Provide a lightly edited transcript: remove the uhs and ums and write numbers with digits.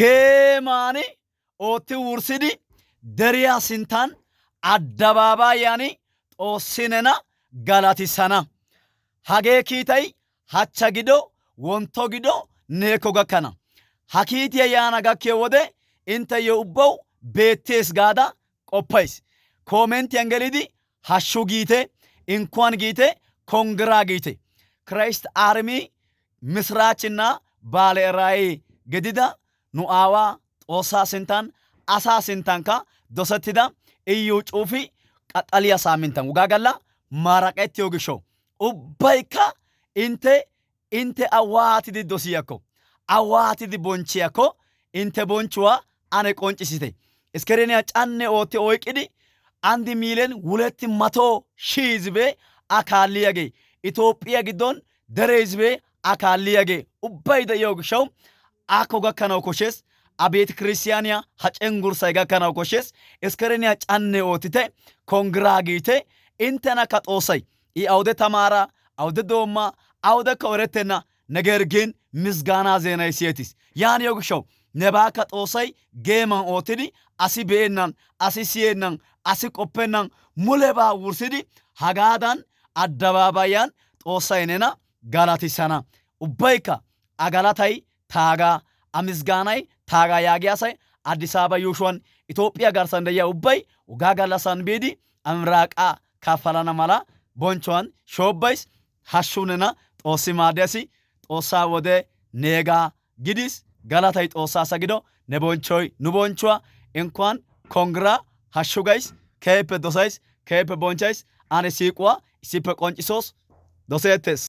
geemaani ootti wursidi deriyaa sinttan addabaabaayaan Xoossi nena galatissana. Hagee kiitay hachcha gido wontto gido neekko gakkana. Ha kiitiyaa yaana gakkiyo wode intteyyo ubbaw beettees gaada qoppays. Koomentiyan gelidi hashshu giite, inkuwan giite, kongiraa giite. Christ Army misraachina baale ራእይ gedida nu aawaa Xoossaa sinttan asaa sinttankka dosettida Iyyuu Cuufi qaxxaliyaa saaminttan wogaa galla maraqettiyo gishshaw ubbaykka intte awaatidi dosiyaakko awaatidi bonchchiyaakko intte bonchchuwaa ane qonccisite. Iskereniyaa canne ootti oyqqidi 1,200,000 hizbee a kaalliyaagee Itoophiyaa giddon dere hizbee a kaalliyaagee ubbay de'iyo gishshaw akko gakkanaw koshshees. A beeti kiristtiyaaniyaa ha cenggurssay gakkanaw koshshees. Iskereniyaa canne oottite, kongiraa giite. Inttenakka Xoossay I awude tamaara, awude doomma, awudekka erettenna. Neger ግን ምስጋና ዜና ይሴቲስ ያንዮ ግሾው ነባካ ጦሳይ ጌማን ኦትዲ አሲ ቤናን አሲ ሲየናን አሲ ቆፔናን ሙሌባ ውርሲዲ ሃጋዳን አደባባያን ጦሳይ ነና ጋላቲሳና ኡባይካ አጋላታይ ታጋ አምስጋናይ ታጋ ያጊያሳይ አዲስ አበባ ዩሹዋን ኢትዮጵያ ጋር ሰንደያ ኡባይ ኡጋጋላሳን ቤዲ አምራቃ ካፈላና ማላ ቦንቾን ሾባይስ ሃሹነና ጦሲ ማደሲ Xoossaa wode neegaa gidis galatay Xoossaasa gido ne bonchchoy nu bonchchuwaa inkuwan kongiraa hashshu gays keehippe dosays keehippe bonchchays ane siiquwaa issippe qonccisoos doseettes.